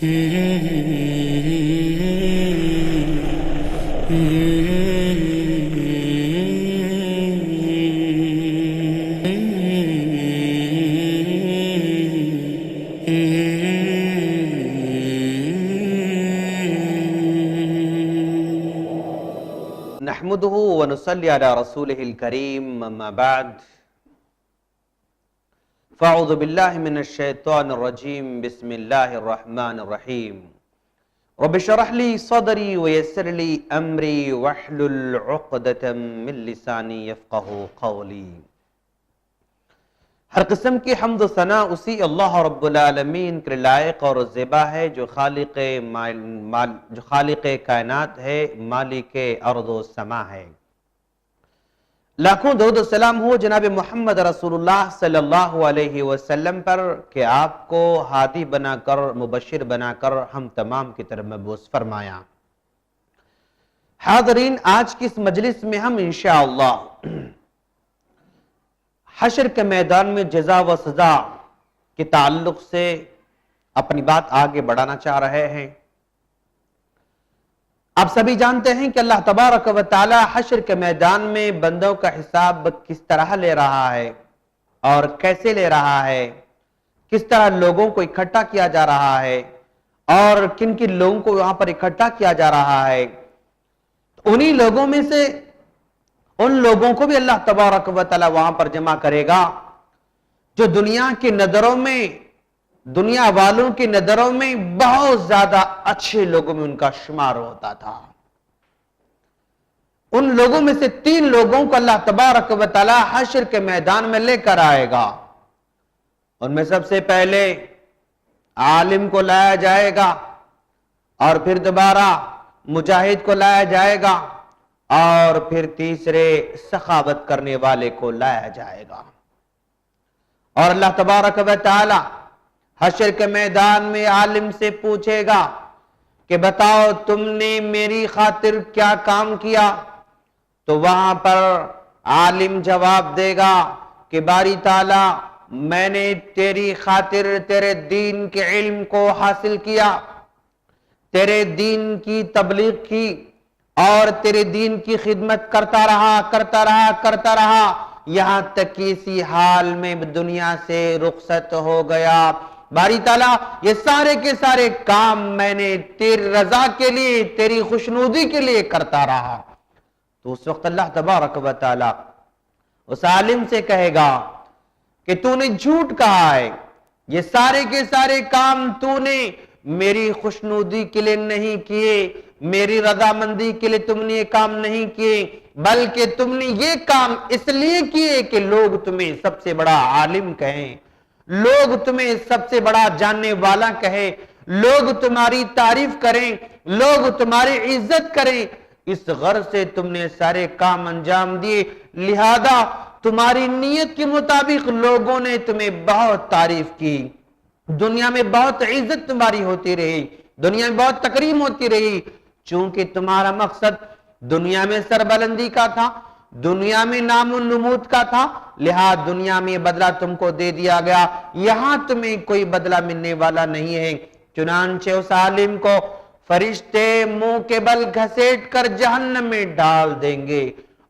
نحمده ونصلي على رسوله الكريم اما بعد فاعوذ بالله من الشيطان الرجيم بسم الله الرحمن الرحيم رب اشرح لي صدري ويسر لي امري واحلل عقدة من لساني يفقهوا قولي۔ ہر قسم کی حمد و ثنا اسی اللہ رب العالمین کے لائق اور زیبا ہے جو خالق کائنات ہے، مالک ارض و سما ہے۔ لاکھوں درود و سلام ہو جناب محمد رسول اللہ صلی اللہ علیہ وسلم پر کہ آپ کو ہادی بنا کر، مبشر بنا کر ہم تمام کی طرف مبعوث فرمایا۔ حاضرین، آج کی اس مجلس میں ہم انشاءاللہ حشر کے میدان میں جزا و سزا کے تعلق سے اپنی بات آگے بڑھانا چاہ رہے ہیں۔ آپ سبھی جانتے ہیں کہ اللہ تبارک و تعالی حشر کے میدان میں بندوں کا حساب کس طرح لے رہا ہے اور کیسے لے رہا ہے، کس طرح لوگوں کو اکٹھا کیا جا رہا ہے اور کن کن لوگوں کو وہاں پر اکٹھا کیا جا رہا ہے۔ انہی لوگوں میں سے ان لوگوں کو بھی اللہ تبارک و تعالی وہاں پر جمع کرے گا جو دنیا کی نظروں میں، دنیا والوں کی نظروں میں بہت زیادہ اچھے لوگوں میں ان کا شمار ہوتا تھا۔ ان لوگوں میں سے 3 لوگوں کو اللہ تبارک و تعالی حشر کے میدان میں لے کر آئے گا۔ ان میں سب سے پہلے عالم کو لایا جائے گا اور پھر دوبارہ مجاہد کو لایا جائے گا اور پھر تیسرے سخاوت کرنے والے کو لایا جائے گا۔ اور اللہ تبارک و تعالی حشر کے میدان میں عالم سے پوچھے گا کہ بتاؤ تم نے میری خاطر کیا کام کیا؟ تو وہاں پر عالم جواب دے گا کہ باری تعالی میں نے تیری خاطر تیرے دین کے علم کو حاصل کیا، تیرے دین کی تبلیغ کی اور تیرے دین کی خدمت کرتا رہا یہاں تک کہ اسی حال میں دنیا سے رخصت ہو گیا۔ باری تعالیٰ یہ سارے کے سارے کام میں نے تیری رضا کے لیے، تیری خوشنودی کے لیے کرتا رہا۔ تو اس وقت اللہ تبارک و تعالیٰ اس عالم سے کہے گا کہ تو نے جھوٹ کہا ہے، یہ سارے کے سارے کام تو نے میری خوشنودی کے لیے نہیں کیے، میری رضامندی کے لیے تم نے یہ کام نہیں کیے، بلکہ تم نے یہ کام اس لیے کیے کہ لوگ تمہیں سب سے بڑا عالم کہیں، لوگ تمہیں سب سے بڑا جاننے والا کہیں، لوگ تمہاری تعریف کریں، لوگ تمہاری عزت کریں۔ اس غرض سے تم نے سارے کام انجام دیے، لہذا تمہاری نیت کے مطابق لوگوں نے تمہیں بہت تعریف کی، دنیا میں بہت عزت تمہاری ہوتی رہی، دنیا میں بہت تکریم ہوتی رہی۔ چونکہ تمہارا مقصد دنیا میں سربلندی کا تھا، دنیا میں نام و نمود کا تھا، لہذا دنیا میں بدلہ تم کو دے دیا گیا، یہاں تمہیں کوئی بدلہ ملنے والا نہیں ہے۔ چنانچہ اس عالم کو فرشتے منہ کے بل گھسیٹ کر جہنم میں ڈال دیں گے،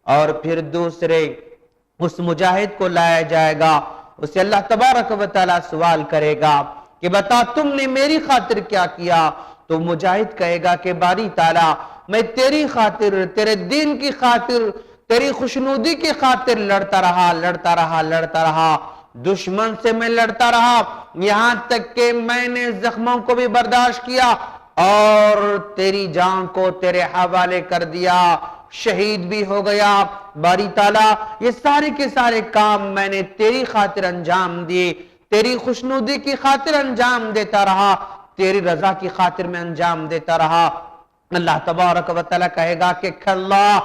اور پھر دوسرے اس مجاہد کو لایا جائے گا، اسے اللہ تبارک و تعالی سوال کرے گا کہ بتا تم نے میری خاطر کیا کیا؟ تو مجاہد کہے گا کہ باری تعالی میں تیری خاطر، تیرے دین کی خاطر، تیری خوشنودی کی خاطر لڑتا رہا، دشمن سے میں لڑتا رہا، یہاں تک کہ میں نے زخموں کو بھی برداشت کیا اور تیری جان کو تیرے حوالے کر دیا، شہید بھی ہو گیا۔ باری تعالی یہ سارے کے سارے کام میں نے تیری خاطر انجام دیے، تیری خوشنودی کی خاطر انجام دیتا رہا، تیری رضا کی خاطر میں انجام دیتا رہا۔ اللہ تبارک و تعالی کہے گا کہ کھلا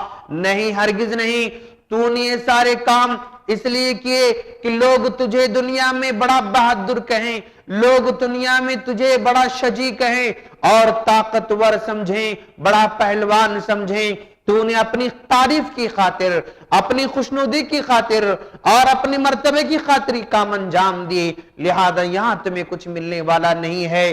نہیں، ہرگز نہیں، تو نے یہ سارے کام اس لیے کیے کہ لوگ تجھے دنیا میں بڑا بہادر کہیں، لوگ دنیا میں تجھے بڑا شجاع کہیں اور طاقتور سمجھیں، بڑا پہلوان سمجھیں۔ تو نے اپنی تعریف کی خاطر، اپنی خوشنودی کی خاطر اور اپنی مرتبے کی خاطر کام انجام دیے، لہذا یہاں تمہیں کچھ ملنے والا نہیں ہے۔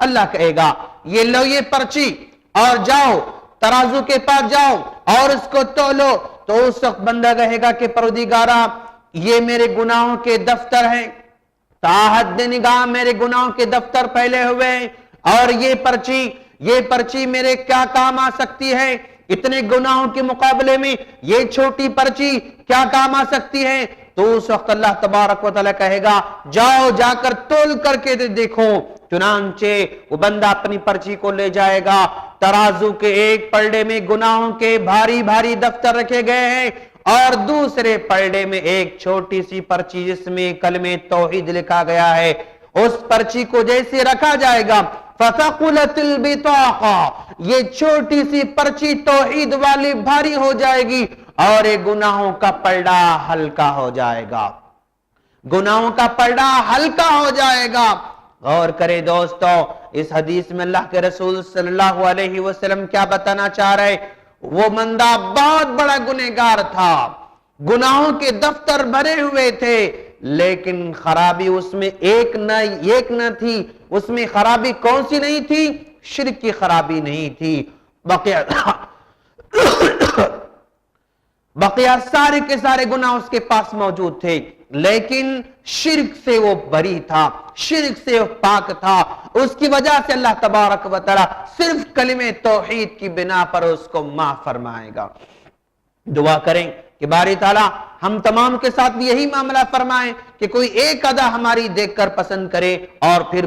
اللہ کہے گا یہ لو یہ پرچی اور جاؤ ترازو کے پاس جاؤ اور اس کو تولو. تو اس وقت بندہ کہے گا کہ پروردگارا یہ میرے گناہوں کے دفتر ہیں, تاحد نگاہ میرے گناہوں کے دفتر پھیلے ہوئے ہیں, اور یہ پرچی میرے کیا کام آ سکتی ہے, اتنے گناہوں کے مقابلے میں یہ چھوٹی پرچی کیا کام آ سکتی ہے. تو اس وقت اللہ تبارک و تعالی کہے گا جاؤ جا کر تول کر کے دیکھو. چنانچہ وہ بندہ اپنی پرچی کو لے جائے گا, ترازو کے ایک پلڑے میں گناہوں کے بھاری بھاری دفتر رکھے گئے ہیں, اور دوسرے پلڑے میں ایک چھوٹی سی پرچی جس میں کلمہ توحید لکھا گیا ہے. اس پرچی کو جیسے رکھا جائے گا فَثَقُلَتِ الْبِطَاقَةُ, یہ چھوٹی سی پرچی توحید والی بھاری ہو جائے گی اور ایک گناہوں کا پلڑا ہلکا ہو جائے گا, گناہوں کا پلڑا ہلکا ہو جائے گا. غور کرے دوستو, اس حدیث میں اللہ کے رسول صلی اللہ علیہ وسلم کیا بتانا چاہ رہے, وہ بندہ بہت بڑا گنہگار تھا, گناہوں کے دفتر بھرے ہوئے تھے, لیکن خرابی اس میں ایک نہ تھی. اس میں خرابی کون سی نہیں تھی؟ شرک کی خرابی نہیں تھی. بقیہ سارے کے سارے گناہ اس کے پاس موجود تھے, لیکن شرک سے وہ بری تھا, شرک سے وہ پاک تھا. اس کی وجہ سے اللہ تبارک و تعالی صرف کلمہ توحید کی بنا پر اس کو معاف فرمائے گا. دعا کریں کہ باری تعالیٰ ہم تمام کے ساتھ یہی معاملہ فرمائیں کہ کوئی ایک ادا ہماری دیکھ کر پسند کرے اور پھر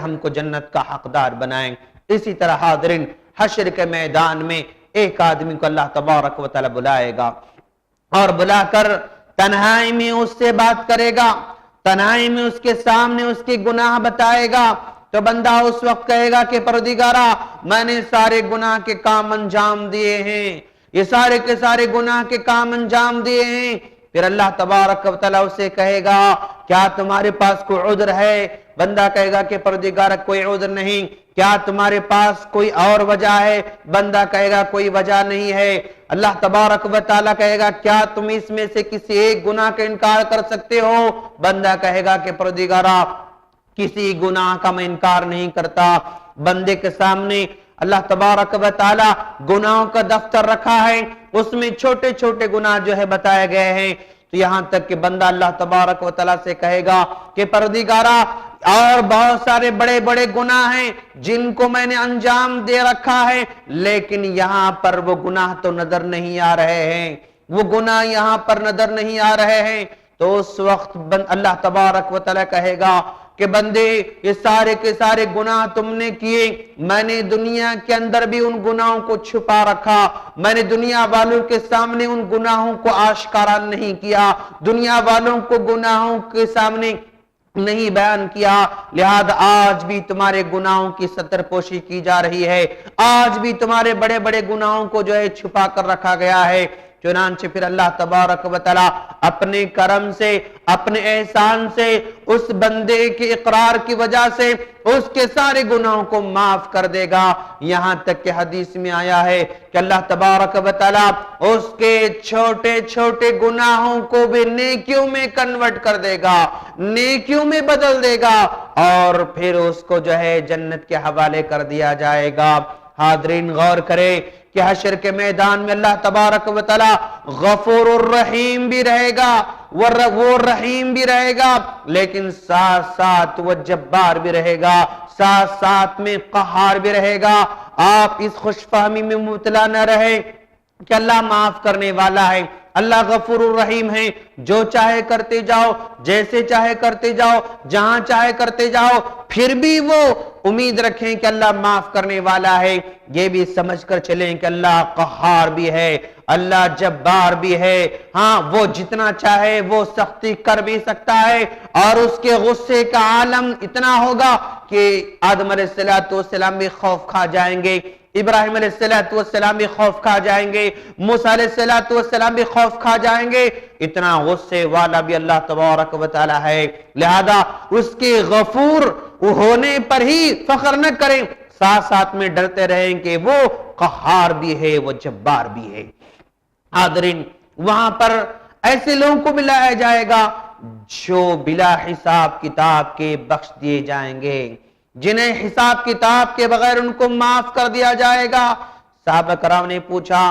ہم کو جنت کا حقدار بنائیں. اسی طرح حاضرین, حشر کے میدان میں ایک آدمی کو اللہ تبارک و تعالی بلائے گا اور بلا کر تنہائی میں اس سے بات کرے گا, تنہائی میں اس کے سامنے اس کے گناہ بتائے گا. تو بندہ اس وقت کہے گا کہ پروردگارا میں نے سارے گناہ کے کام انجام دیے ہیں, یہ سارے کے سارے گناہ کے کام انجام دیے ہیں. پھر اللہ تبارک و تعالی اسے کہے گا کیا تمہارے پاس کوئی عذر ہے؟ بندہ کہے گا کہ پروردگار کوئی عذر نہیں. کیا تمہارے پاس کوئی اور وجہ ہے؟ بندہ کہے گا کوئی وجہ نہیں ہے. اللہ تبارک و تعالی کہے گا کیا تم اس میں سے کسی ایک گناہ کا انکار کر سکتے ہو؟ بندہ کہے گا کہ پروردگارا کسی گناہ کا میں انکار نہیں کرتا. بندے کے سامنے اللہ تبارک و تعالی گناہوں کا دفتر رکھا ہے, اس میں چھوٹے چھوٹے گناہ جو ہے بتائے گئے ہیں. تو یہاں تک کہ بندہ اللہ تبارک و تعالی سے کہے گا کہ پروردگارا اور بہت سارے بڑے بڑے گناہ ہیں جن کو میں نے انجام دے رکھا ہے, لیکن یہاں پر وہ گناہ تو نظر نہیں آ رہے ہیں, وہ گناہ یہاں پر نظر نہیں آ رہے ہیں. تو اس وقت اللہ تبارک و تعالی کہے گا کہ بندے یہ سارے کے سارے گناہ تم نے کیے, میں نے دنیا کے اندر بھی ان گناہوں کو چھپا رکھا, میں نے دنیا والوں کے سامنے ان گناہوں کو آشکارا نہیں کیا, دنیا والوں کو گناہوں کے سامنے نہیں بیان کیا. لہذا آج بھی تمہارے گناہوں کی ستر پوشی کی جا رہی ہے, آج بھی تمہارے بڑے بڑے گناہوں کو جو ہے چھپا کر رکھا گیا ہے. چنانچہ پھر اللہ تبارک و تعالی اپنے کرم سے, اپنے احسان سے, اس بندے کے اقرار کی وجہ سے اس کے سارے گناہوں کو معاف کر دے گا. یہاں تک کہ حدیث میں آیا ہے کہ اللہ تبارک و تعالی اس کے چھوٹے چھوٹے گناہوں کو بھی نیکیوں میں کنورٹ کر دے گا, نیکیوں میں بدل دے گا, اور پھر اس کو جو ہے جنت کے حوالے کر دیا جائے گا. حاضرین غور کرے کہ حشر کے میدان میں اللہ تبارک و تعالی غفور الرحیم بھی رہے گا, وہ رحیم بھی رہے گا, لیکن ساتھ ساتھ وہ جبار بھی رہے گا, ساتھ ساتھ میں قہار بھی رہے گا. آپ اس خوش فہمی میں مبتلا نہ رہے کہ اللہ معاف کرنے والا ہے, اللہ غفور الرحیم ہے, جو چاہے کرتے جاؤ, جیسے چاہے کرتے جاؤ, جہاں چاہے کرتے جاؤ, پھر بھی وہ امید رکھیں کہ اللہ معاف کرنے والا ہے. یہ بھی سمجھ کر چلیں کہ اللہ قہار بھی ہے, اللہ جبار بھی ہے. ہاں وہ جتنا چاہے وہ سختی کر بھی سکتا ہے, اور اس کے غصے کا عالم اتنا ہوگا کہ آدم علیہ السلام بھی خوف کھا جائیں گے, ابراہیم علیہ السلام بھی خوف کھا جائیں گے, موسیٰ علیہ السلام بھی خوف کھا جائیں گے. اتنا غصے والا بھی اللہ تبارک و تعالی ہے. لہذا اس کے غفور ہونے پر ہی فخر نہ کریں, ساتھ ساتھ میں ڈرتے رہیں کہ وہ قہار بھی ہے, وہ جبار بھی ہے. حاضرین وہاں پر ایسے لوگوں کو ملایا جائے گا جو بلا حساب کتاب کے بخش دیے جائیں گے, جنہیں حساب کتاب کے بغیر ان کو معاف کر دیا جائے گا۔ صحابہ کرام نے پوچھا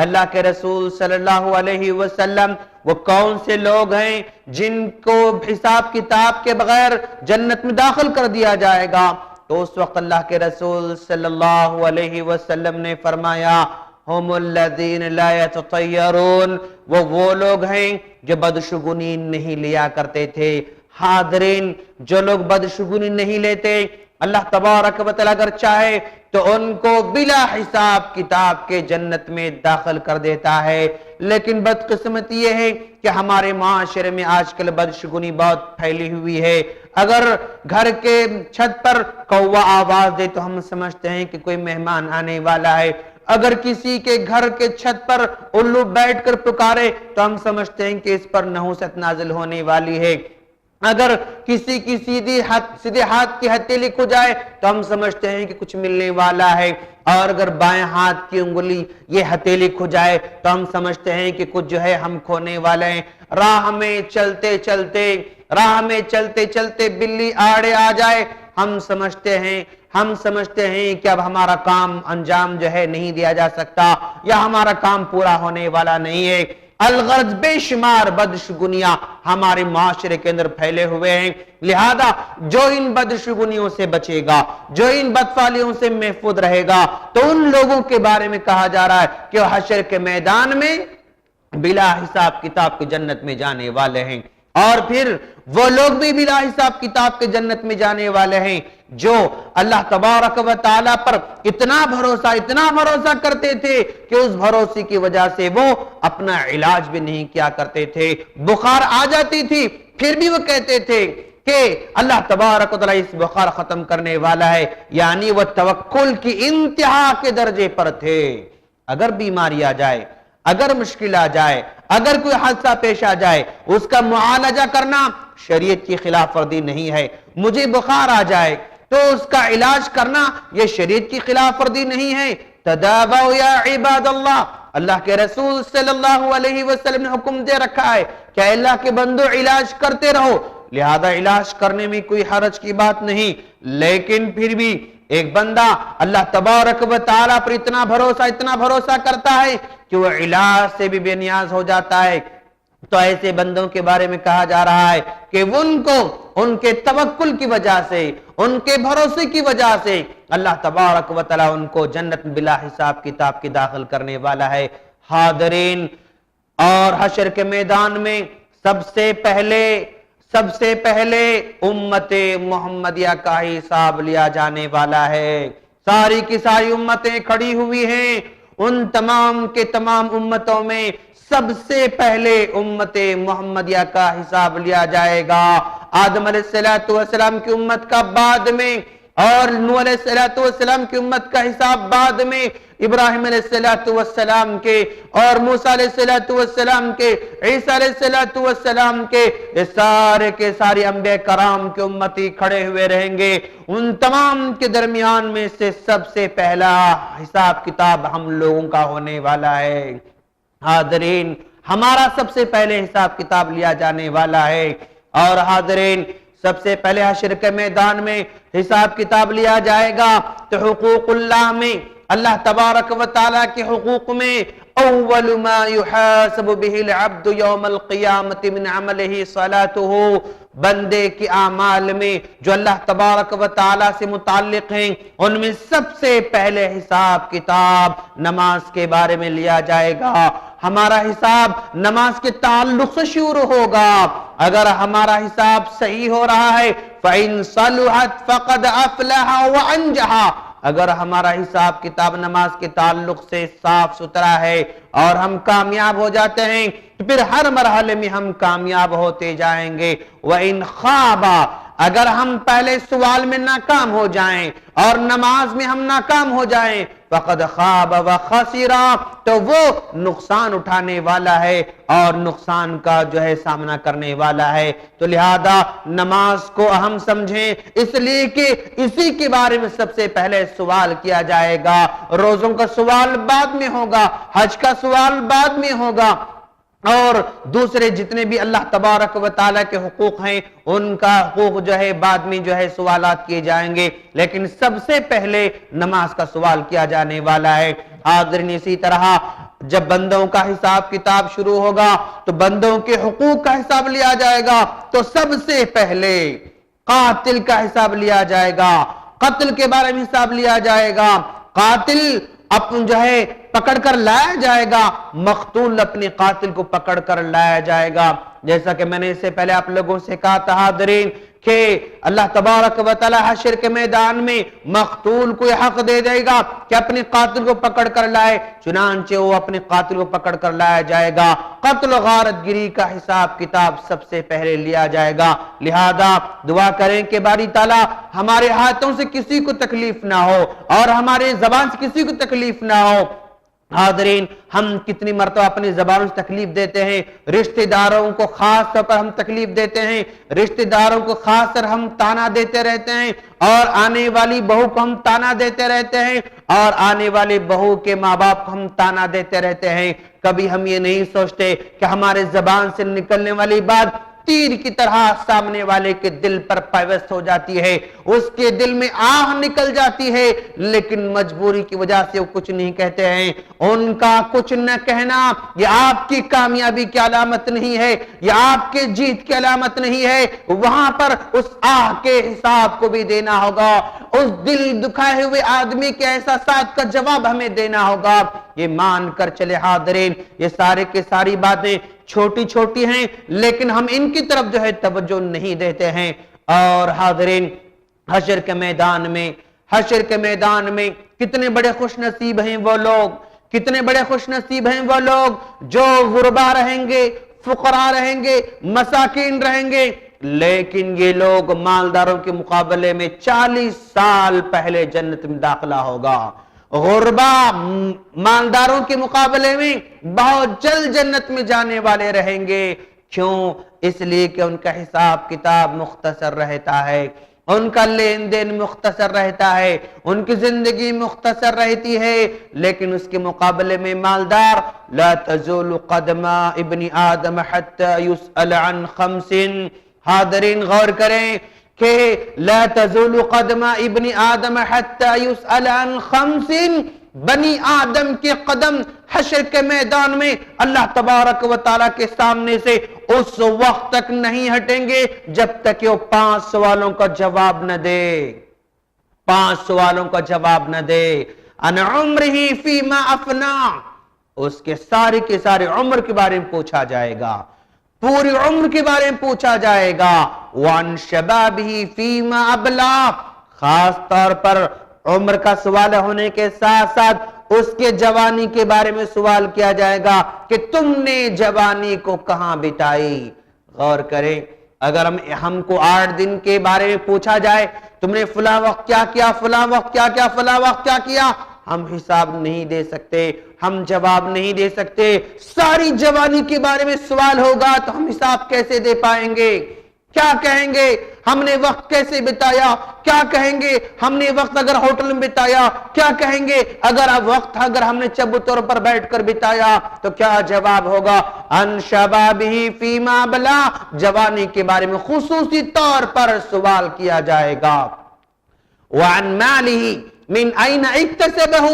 اللہ کے رسول صلی اللہ علیہ وسلم وہ کون سے لوگ ہیں جن کو حساب کتاب کے بغیر جنت میں داخل کر دیا جائے گا؟ تو اس وقت اللہ کے رسول صلی اللہ علیہ وسلم نے فرمایا ہم الذین لا یتطیرون، وہ لوگ ہیں جو بدشگونی نہیں لیا کرتے تھے۔ حاضرین، جو لوگ بدشگونی نہیں لیتے، اللہ تبارک و تعالی اگر چاہے تو ان کو بلا حساب کتاب کے جنت میں داخل کر دیتا ہے۔ لیکن بدقسمتی یہ ہے کہ ہمارے معاشرے میں آج کل بدشگونی بہت پھیلی ہوئی ہے۔ اگر گھر کے چھت پر کوا آواز دے تو ہم سمجھتے ہیں کہ کوئی مہمان آنے والا ہے۔ اگر کسی کے گھر کے چھت پر الو بیٹھ کر پکارے تو ہم سمجھتے ہیں کہ اس پر نحوست نازل ہونے والی ہے۔ اگر کسی کی سیدھے ہاتھ کی ہتھیلی کھو جائے تو ہم سمجھتے ہیں کہ کچھ ملنے والا ہے، اور اگر بائیں ہاتھ کی انگلی یہ ہتھیلی کھو جائے تو ہم سمجھتے ہیں کہ کچھ جو ہے ہم کھونے والے ہیں۔ راہ میں چلتے چلتے بلی آڑے آ جائے، ہم سمجھتے ہیں کہ اب ہمارا کام انجام جو ہے نہیں دیا جا سکتا، یا ہمارا کام پورا ہونے والا نہیں ہے۔ الغرض بے شمار بدشگونیاں ہمارے معاشرے کے اندر پھیلے ہوئے ہیں۔ لہذا جو ان بدشگونیوں سے بچے گا، جو ان بدفعلیوں سے محفوظ رہے گا، تو ان لوگوں کے بارے میں کہا جا رہا ہے کہ وہ حشر کے میدان میں بلا حساب کتاب کے جنت میں جانے والے ہیں۔ اور پھر وہ لوگ بھی بلا حساب کتاب کے جنت میں جانے والے ہیں جو اللہ تبارک و تعالی پر اتنا بھروسہ کرتے تھے کہ اس بھروسے کی وجہ سے وہ اپنا علاج بھی نہیں کیا کرتے تھے۔ بخار آ جاتی تھی پھر بھی وہ کہتے تھے کہ اللہ تبارک و تعالی اس بخار ختم کرنے والا ہے، یعنی وہ توکل کی انتہا کے درجے پر تھے۔ اگر بیماری آ جائے، اگر مشکل آ جائے، اگر کوئی حادثہ پیش آ جائے، اس کا معالجہ کرنا شریعت کی خلاف ورزی نہیں ہے۔ مجھے بخار آ جائے تو اس کا علاج کرنا یہ شریعت کی خلاف ورزی نہیں ہے۔ تداووا یا عباد اللہ، اللہ کے رسول صلی اللہ علیہ وسلم نے حکم دے رکھا ہے کہ اللہ کے بندو علاج کرتے رہو، لہذا علاج کرنے میں کوئی حرج کی بات نہیں۔ لیکن پھر بھی ایک بندہ اللہ تبارک و تعالیٰ پر اتنا بھروسہ کرتا ہے کہ وہ علاج سے بھی بے نیاز ہو جاتا ہے، تو ایسے بندوں کے بارے میں کہا جا رہا ہے کہ ان کو ان کے توکل کی وجہ سے، ان کے بھروسے کی وجہ سے اللہ تبارک و تعالیٰ ان کو جنت بلا حساب کتاب کی داخل کرنے والا ہے۔ حاضرین، اور حشر کے میدان میں سب سے پہلے امت محمدیہ کا حساب لیا جانے والا ہے۔ ساری کی ساری امتیں کھڑی ہوئی ہیں، ان تمام کے تمام امتوں میں سب سے پہلے امت محمدیہ کا حساب لیا جائے گا۔ آدم علیہ السلام کی امت کا بعد میں، اور نوح علیہ السلام کی امت کا حساب بعد میں، ابراہیم علیہ السلام کے، اور موسیٰ علیہ السلام کے، عیسیٰ علیہ السلام کے، یہ سارے کے سارے انبیاء کرام کے امتی کھڑے ہوئے رہیں گے۔ ان تمام کے درمیان میں سے سب سے پہلا حساب کتاب ہم لوگوں کا ہونے والا ہے۔ حاضرین، ہمارا سب سے پہلے حساب کتاب لیا جانے والا ہے، اور حاضرین سب سے پہلے حشر کے میدان میں حساب کتاب لیا جائے گا تو حقوق اللہ میں، اللہ تبارک و تعالیٰ کے حقوق میں اول ما يحاسب به العبد يوم القیامت من عمله صلاته، بندے کے اعمال میں جو اللہ تبارک و تعالیٰ سے متعلق ہیں ان میں سب سے پہلے حساب کتاب نماز کے بارے میں لیا جائے گا۔ ہمارا حساب نماز کے تعلق سے شروع ہوگا۔ اگر ہمارا حساب صحیح ہو رہا ہے فَإِن صَلُحَتْ فَقَدْ أَفْلَحَ وَأَنْجَحَ، اگر ہمارا حساب کتاب نماز کے تعلق سے صاف ستھرا ہے اور ہم کامیاب ہو جاتے ہیں تو پھر ہر مرحلے میں ہم کامیاب ہوتے جائیں گے۔ وَإِن خَابَ، اگر ہم پہلے سوال میں ناکام ہو جائیں اور نماز میں ہم ناکام ہو جائیں فَقَدْ خَابَ وَخَسِرَ، تو وہ نقصان اٹھانے والا ہے اور نقصان کا جو ہے سامنا کرنے والا ہے۔ تو لہذا نماز کو اہم سمجھیں، اس لیے کہ اسی کے بارے میں سب سے پہلے سوال کیا جائے گا۔ روزوں کا سوال بعد میں ہوگا، حج کا سوال بعد میں ہوگا، اور دوسرے جتنے بھی اللہ تبارک و تعالیٰ کے حقوق ہیں ان کا حقوق جو ہے بعد میں جو ہے سوالات کیے جائیں گے، لیکن سب سے پہلے نماز کا سوال کیا جانے والا ہے۔ حاضرین، اسی طرح جب بندوں کا حساب کتاب شروع ہوگا تو بندوں کے حقوق کا حساب لیا جائے گا، تو سب سے پہلے قاتل کا حساب لیا جائے گا، قتل کے بارے میں حساب لیا جائے گا۔ قاتل اپن جو ہے پکڑ کر لایا جائے گا، مقتول اپنے قاتل کو پکڑ کر لایا جائے گا۔ جیسا کہ میں نے اس سے پہلے آپ لوگوں سے کہا تھا حاضرین کہ اللہ تبارک و تعالی حشر کے میدان میں مقتول کو یہ حق دے دے گا کہ اپنے قاتل کو پکڑ کر لائے، چنانچہ وہ اپنے قاتل کو پکڑ کر لایا جائے گا۔ قتل و غارت گری کا حساب کتاب سب سے پہلے لیا جائے گا۔ لہذا دعا کریں کہ باری تعالیٰ ہمارے ہاتھوں سے کسی کو تکلیف نہ ہو اور ہمارے زبان سے کسی کو تکلیف نہ ہو۔ حاضرین، ہم کتنی مرتبہ اپنی زبانوں سے تکلیف دیتے ہیں، رشتہ داروں کو خاص طور پر ہم تکلیف دیتے ہیں، رشتہ داروں کو خاص طور ہم تانا دیتے رہتے ہیں، اور آنے والی بہو کو ہم تانا دیتے رہتے ہیں، اور آنے والی بہو کے ماں باپ کو ہم تانا دیتے رہتے ہیں۔ کبھی ہم یہ نہیں سوچتے کہ ہمارے زبان سے نکلنے والی بات تیر کی طرح سامنے والے کے دل پر پیوست ہو جاتی ہے، اس کے دل میں آہ نکل جاتی ہے، لیکن مجبوری کی وجہ سے وہ کچھ نہیں کہتے ہیں۔ ان کا کچھ نہ کہنا یہ آپ کی کامیابی کی علامت نہیں ہے، یہ آپ کے جیت کی علامت نہیں ہے۔ وہاں پر اس آہ کے حساب کو بھی دینا ہوگا، اس دل دکھائے ہوئے آدمی کے احساسات کا جواب ہمیں دینا ہوگا۔ یہ مان کر چلے حاضرین، یہ سارے کے ساری باتیں چھوٹی چھوٹی ہیں، لیکن ہم ان کی طرف جو ہے توجہ نہیں دیتے ہیں۔ اور حاضرین، حشر کے میدان میں کتنے بڑے خوش نصیب ہیں وہ لوگ، کتنے بڑے خوش نصیب ہیں وہ لوگ جو غربا رہیں گے، فقراء رہیں گے، مساکین رہیں گے، لیکن یہ لوگ مالداروں کے مقابلے میں 40 سال پہلے جنت میں داخلہ ہوگا۔ غربا مالداروں کے مقابلے میں بہت جلد جنت میں جانے والے رہیں گے۔ کیوں؟ اس لیے کہ ان کا حساب کتاب مختصر رہتا ہے، ان کا لین دین مختصر رہتا ہے، ان کی زندگی مختصر رہتی ہے، لیکن اس کے مقابلے میں مالدار لا تزول قدم ابن آدم حتی یسأل عن 5۔ حاضرین غور کریں کہ لا تزول قدم ابن آدم حتی یسأل عن 5۔ بنی آدم کے قدم حشر کے میدان میں اللہ تبارک و تعالیٰ کے سامنے سے اس وقت تک نہیں ہٹیں گے جب تک کہ وہ 5 سوالوں کا جواب نہ دے، 5 سوالوں کا جواب نہ دے۔ ان عمرہ فیما افنا، اس کے سارے کے سارے عمر کے بارے میں پوچھا جائے گا، پوری عمر کے بارے میں پوچھا جائے گا۔ وَعَنْ شَبَابِهِ فِيمَا أَبْلَى، خاص طور پر عمر کا سوال ہونے کے ساتھ ساتھ اس کے جوانی کے بارے میں سوال کیا جائے گا کہ تم نے جوانی کو کہاں بتائی۔ غور کریں، اگر ہم کو 8 دن کے بارے میں پوچھا جائے تم نے فلاں وقت کیا کیا، فلاں وقت کیا کیا، فلاں وقت کیا کیا، ہم حساب نہیں دے سکتے، ہم جواب نہیں دے سکتے۔ ساری جوانی کے بارے میں سوال ہوگا تو ہم حساب کیسے دے پائیں گے؟ کیا کہیں گے ہم نے وقت کیسے بتایا؟ کیا کہیں گے ہم نے وقت اگر ہوٹل میں بتایا؟ کیا کہیں گے اگر ہم نے چبوتر پر بیٹھ کر بتایا تو کیا جواب ہوگا؟ ان شبابہ فیما بلا، جوانی کے بارے میں خصوصی طور پر سوال کیا جائے گا۔ وعن مالہ من این اکتسبہ،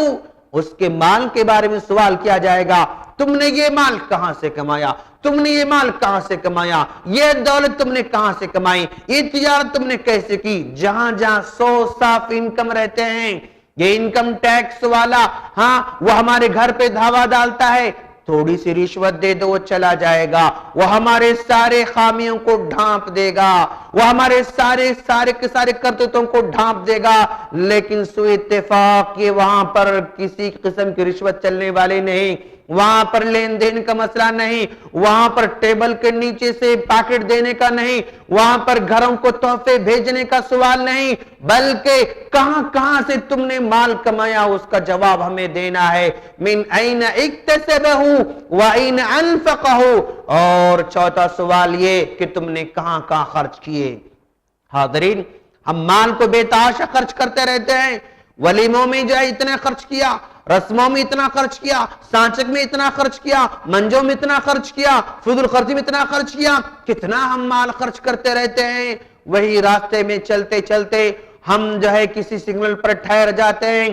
اس کے مال کے بارے میں سوال کیا جائے گا، تم نے یہ مال کہاں سے کمایا، تم نے یہ مال کہاں سے کمایا، یہ دولت تم نے کہاں سے کمائی، یہ تجارت تم نے کیسے کی۔ جہاں جہاں صاف انکم رہتے ہیں، یہ انکم ٹیکس والا ہاں وہ ہمارے گھر پہ دھاوا ڈالتا ہے، تھوڑی سی رشوت دے دو وہ چلا جائے گا، وہ ہمارے سارے خامیوں کو ڈھانپ دے گا، وہ ہمارے سارے کے سارے کرتوتوں کو ڈھانپ دے گا، لیکن سو اتفاق یہ وہاں پر کسی قسم کی رشوت چلنے والی نہیں، وہاں پر لین دین کا مسئلہ نہیں، وہاں پر ٹیبل کے نیچے سے پیکٹ دینے کا نہیں، وہاں پر گھروں کو تحفے بھیجنے کا سوال نہیں، بلکہ کہاں سے تم نے مال کمایا اس کا جواب ہمیں دینا ہے۔ من این اکتسبہ وَأَيْنَ أَنفَقَهُ، اور چوتھا سوال یہ کہ تم نے کہاں خرچ کیے۔ حاضرین، ہم مال کو بے تحاشا خرچ کرتے رہتے ہیں، ولیموں میں جو ہے اتنے خرچ کیا، رسموں میں اتنا خرچ کیا، سانچک میں اتنا خرچ کیا، منجوں میں اتنا خرچ کیا، فضول خرچی میں اتنا خرچ کیا، کتنا ہم مال خرچ کرتے رہتے ہیں۔ وہی راستے میں چلتے چلتے ہم جو ہے کسی سگنل پر ٹھہر جاتے ہیں،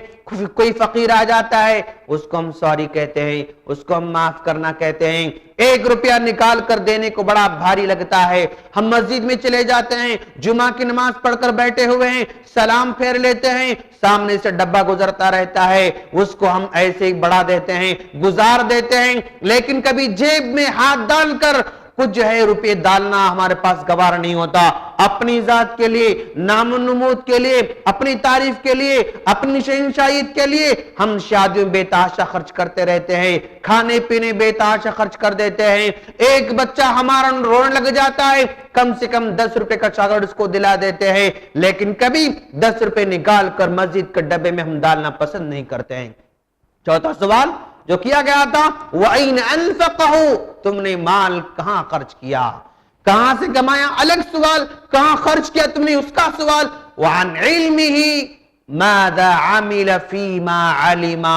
کوئی فقیر آ جاتا ہے، اس کو ہم سوری کہتے ہیں، اس کو ہم معاف کرنا کہتے ہیں۔ 1 روپیہ نکال کر دینے کو بڑا بھاری لگتا ہے۔ ہم مسجد میں چلے جاتے ہیں، جمعہ کی نماز پڑھ کر بیٹھے ہوئے ہیں، سلام پھیر لیتے ہیں، سامنے سے ڈبہ گزرتا رہتا ہے، اس کو ہم ایسے ہی بڑھا دیتے ہیں، گزار دیتے ہیں، لیکن کبھی جیب میں ہاتھ ڈال کر کچھ جو ہے روپے ڈالنا ہمارے پاس گوارا نہیں ہوتا۔ اپنی ذات کے لیے، نام و نمود کے لیے، اپنی تعریف کے لیے، اپنی شہنشاہیت کے لیے ہم شادیوں بے تحاشا خرچ کرتے رہتے ہیں، کھانے پینے بے تحاشا خرچ کر دیتے ہیں۔ ایک بچہ ہمارا رونے لگ جاتا ہے، کم سے کم 10 روپے کا چاکلیٹ اس کو دلا دیتے ہیں، لیکن کبھی 10 روپے نکال کر مسجد کے ڈبے میں ہم ڈالنا پسند نہیں کرتے ہیں۔ چوتھا سوال جو کیا گیا تھا، وَأَيْنَ أَنفَقَهُ، تم نے مال کہاں خرچ کیا، کہاں سے کمایا؟ الگ سوال، کہاں خرچ کیا تم نے، اس کا سوال۔ وَعَنْ عِلْمِهِ مَاذَا عَمِلَ فِي مَا عَلِمَ،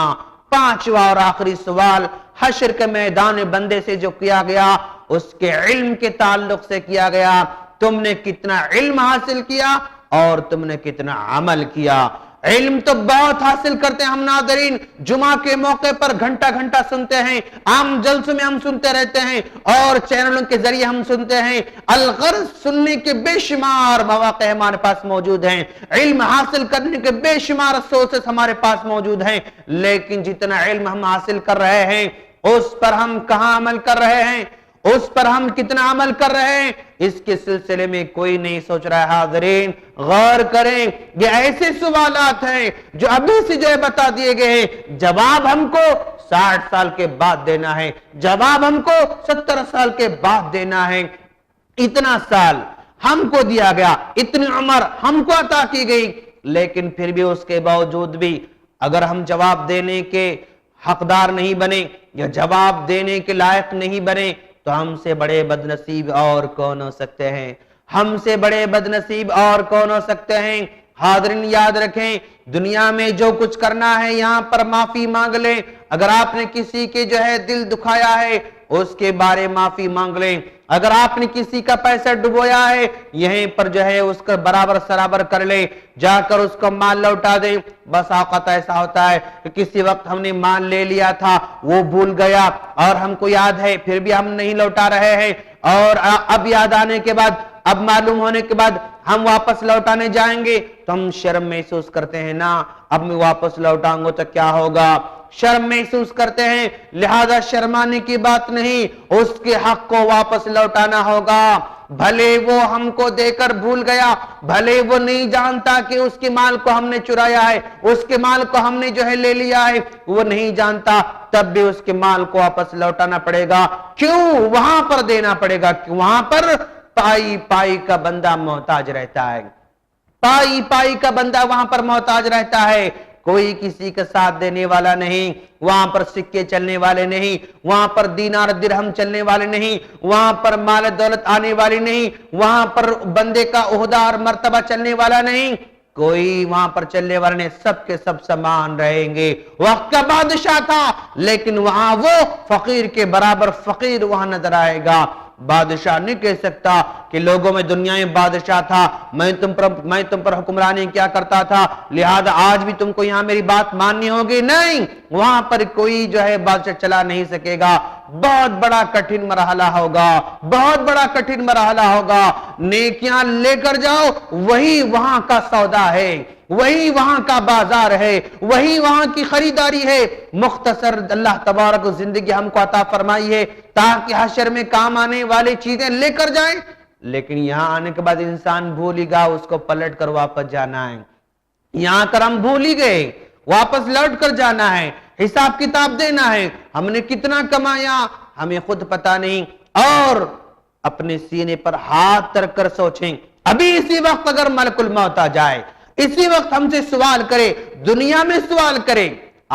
پانچواں اور آخری سوال حشر کے میدان بندے سے جو کیا گیا، اس کے علم کے تعلق سے کیا گیا۔ تم نے کتنا علم حاصل کیا اور تم نے کتنا عمل کیا۔ علم تو بہت حاصل کرتے ہیں ہم ناظرین، جمعہ کے موقع پر گھنٹہ گھنٹہ سنتے ہیں، عام جلسوں میں ہم سنتے رہتے ہیں اور چینلوں کے ذریعے ہم سنتے ہیں۔ الغرض سننے کے بے شمار مواقع ہمارے پاس موجود ہیں، علم حاصل کرنے کے بے شمار سورسز ہمارے پاس موجود ہیں، لیکن جتنا علم ہم حاصل کر رہے ہیں اس پر ہم کہاں عمل کر رہے ہیں، اس پر ہم کتنا عمل کر رہے ہیں، اس کے سلسلے میں کوئی نہیں سوچ رہا ہے۔ حاضرین غور کریں، یہ ایسے سوالات ہیں جو ابھی سے جو ہے بتا دیے گئے ہیں، جواب ہم کو 60 سال کے بعد دینا ہے، جواب ہم کو 70 سال کے بعد دینا ہے۔ اتنا سال ہم کو دیا گیا، اتنی عمر ہم کو عطا کی گئی، لیکن پھر بھی اس کے باوجود بھی اگر ہم جواب دینے کے حقدار نہیں بنے یا جواب دینے کے لائق نہیں بنے تو ہم سے بڑے بد نصیب اور کون ہو سکتے ہیں، ہم سے بڑے بد نصیب اور کون ہو سکتے ہیں۔ حاضرین یاد رکھیں، دنیا میں جو کچھ کرنا ہے یہاں پر معافی مانگ لیں۔ اگر آپ نے کسی کے جو ہے دل دکھایا ہے اس کے بارے معافی مانگ لیں، اگر آپ نے کسی کا پیسہ ڈبویا ہے یہیں پر جو ہے اس کا برابر سرابر کر لیں، جا کر اس کو مال لوٹا دیں۔ بس اوقات ایسا ہوتا ہے کہ کسی وقت ہم نے مال لے لیا تھا، وہ بھول گیا اور ہم کو یاد ہے پھر بھی ہم نہیں لوٹا رہے ہیں، اور اب یاد آنے کے بعد، اب معلوم ہونے کے بعد ہم واپس لوٹانے جائیں گے تو ہم شرم محسوس کرتے ہیں، نا اب میں واپس لوٹاؤں گا تو کیا ہوگا، شرم محسوس کرتے ہیں۔ لہذا شرمانے کی بات نہیں، اس کے حق کو واپس لوٹانا ہوگا۔ بھلے وہ ہم کو دے کر بھول گیا، بھلے وہ نہیں جانتا کہ اس کے مال کو ہم نے چرایا ہے، اس کے مال کو ہم نے جو ہے لے لیا ہے، وہ نہیں جانتا، تب بھی اس کے مال کو واپس لوٹانا پڑے گا۔ کیوں وہاں پر دینا پڑے گا؟ کہ وہاں پر پائی پائی کا بندہ محتاج رہتا ہے، پائی پائی کا بندہ وہاں پر محتاج رہتا ہے، کوئی کسی کا ساتھ دینے والا نہیں، وہاں پر سکے چلنے والے نہیں، وہاں پر دینار درہم چلنے والے نہیں، وہاں پر مال دولت آنے والی نہیں، وہاں پر بندے کا عہدہ اور مرتبہ چلنے والا نہیں، کوئی وہاں پر چلنے والے نہیں، سب کے سب سامان رہیں گے۔ وقت کا بادشاہ تھا لیکن وہاں وہ فقیر کے برابر فقیر وہاں نظر آئے گا۔ بادشاہ نہیں کہہ سکتا کہ لوگوں میں دنیا میں بادشاہ تھا، میں تم پر حکمرانی کیا کرتا تھا لہذا آج بھی تم کو یہاں میری بات ماننی ہوگی، نہیں، وہاں پر کوئی جو ہے بادشاہ چلا نہیں سکے گا۔ بہت بڑا کٹھن مرحلہ ہوگا، بہت بڑا کٹھن مرحلہ ہوگا۔ نیکیاں لے کر جاؤ، وہی وہاں کا سودا ہے، وہی وہاں کا بازار ہے، وہی وہاں کی خریداری ہے۔ مختصر اللہ تبارک زندگی ہم کو عطا فرمائی ہے تاکہ حشر میں کام آنے والی چیزیں لے کر جائیں، لیکن یہاں آنے کے بعد انسان بھول گا اس کو پلٹ کر واپس جانا ہے۔ یہاں کر ہم بھول ہی گئے، واپس لوٹ کر جانا ہے، حساب کتاب دینا ہے، ہم نے کتنا کمایا ہمیں خود پتا نہیں، اور اپنے سینے پر ہاتھ رکھ کر سوچیں ابھی اسی وقت اگر ملک الموت آ جائے، اسی وقت ہم سے سوال کرے، دنیا میں سوال کرے،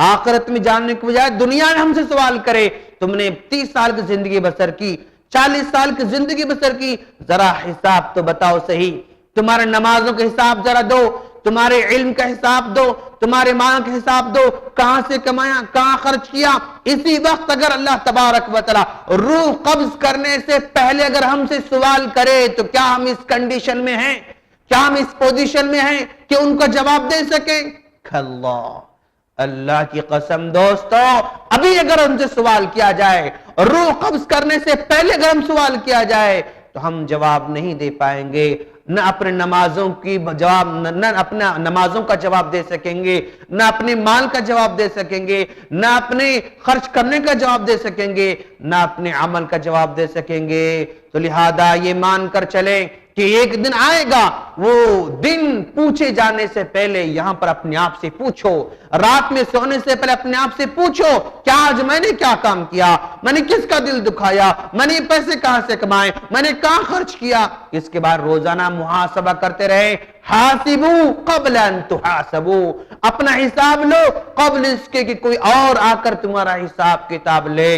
آخرت میں جاننے کے بجائے دنیا میں ہم سے سوال کرے، تم نے 30 سال کی زندگی بسر کی، 40 سال کی زندگی بسر کی، ذرا حساب تو بتاؤ صحیح، تمہارے نمازوں کا حساب ذرا دو، تمہارے علم کا حساب دو، تمہارے مال کا حساب دو، کہاں سے کمایا، کہاں خرچ کیا۔ اسی وقت اگر اللہ تبارک و تعالی روح قبض کرنے سے پہلے اگر ہم سے سوال کرے تو کیا ہم اس کنڈیشن میں ہیں، کیا ہم اس پوزیشن میں ہیں کہ ان کو جواب دے سکیں؟ اللہ کی قسم دوستو، ابھی اگر ہم سے سوال کیا جائے، روح قبض کرنے سے پہلے اگر ہم سوال کیا جائے تو ہم جواب نہیں دے پائیں گے، نہ اپنے نمازوں کی جواب، نہ اپنا نمازوں کا جواب دے سکیں گے، نہ اپنے مال کا جواب دے سکیں گے، نہ اپنے خرچ کرنے کا جواب دے سکیں گے، نہ اپنے عمل کا جواب دے سکیں گے۔ تو لہذا یہ مان کر چلیں کہ ایک دن آئے گا، وہ دن پوچھے جانے سے پہلے یہاں پر اپنے آپ سے پوچھو، رات میں سونے سے پہلے اپنے آپ سے پوچھو، کیا آج میں نے کیا کام کیا، میں نے کس کا دل دکھایا، میں نے پیسے کہاں سے کمائے، میں نے کہاں خرچ کیا۔ اس کے بعد روزانہ محاسبہ کرتے رہے۔ حاسبو قبل ان تحاسبو، اپنا حساب لو قبل اس کے کہ کوئی اور آ کر تمہارا حساب کتاب لے۔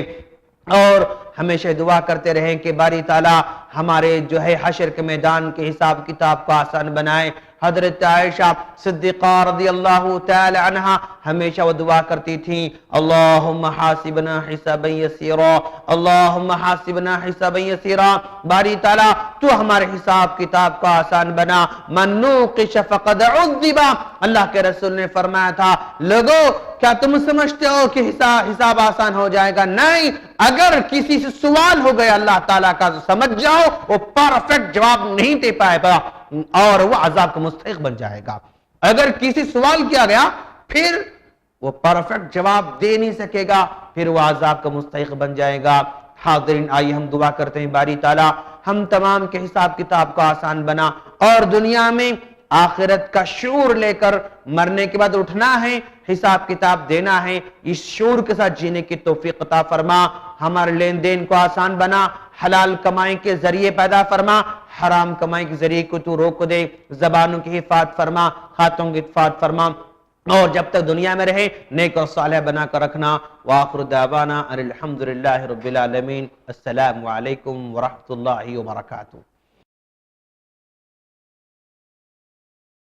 اور ہمیشہ دعا کرتے رہیں کہ باری تعالیٰ ہمارے جو ہے حشر کے میدان کے حساب کتاب کو آسان بنائے۔ حضرت عائشہ صدیقہ رضی اللہ تعالی عنہ ہمیشہ وہ دعا کرتی تھیں، اللہم حاسبنا حسابا یسیرا، اللہم حاسبنا حسابا یسیرا، باری تعالیٰ تو ہمارے حساب کتاب کو آسان بنا۔ من نوقش فقد عذب، اللہ کے رسول نے فرمایا تھا، لوگو کیا تم سمجھتے ہو کہ حساب آسان ہو جائے گا؟ نہیں، اگر کسی سے سوال ہو گیا اللہ تعالیٰ کا، سمجھ جاؤ وہ پرفیکٹ جواب نہیں دے پائے گا اور وہ عذاب کا مستحق بن جائے گا۔ اگر کسی سوال کیا گیا پھر وہ پرفیکٹ جواب دے نہیں سکے گا، پھر وہ عذاب کا مستحق بن جائے گا۔ حاضرین، آئیے ہم دعا کرتے ہیں باری تعالیٰ ہم تمام کے حساب کتاب کو آسان بنا، اور دنیا میں آخرت کا شعور لے کر مرنے کے بعد اٹھنا ہے، حساب کتاب دینا ہے، اس شعور کے ساتھ جینے کی توفیق عطا فرما۔ ہمارے لین دین کو آسان بنا، حلال کمائی کے ذریعے پیدا فرما، حرام کمائی کے ذریعے کو تو روک دے، زبانوں کی حفاظت فرما، ہاتھوں کی حفاظت فرما، اور جب تک دنیا میں رہے نیک اور صالح بنا کر رکھنا۔ وآخر دعوانا الحمدللہ رب العالمین۔ السلام علیکم ورحمۃ اللہ وبرکاتہ۔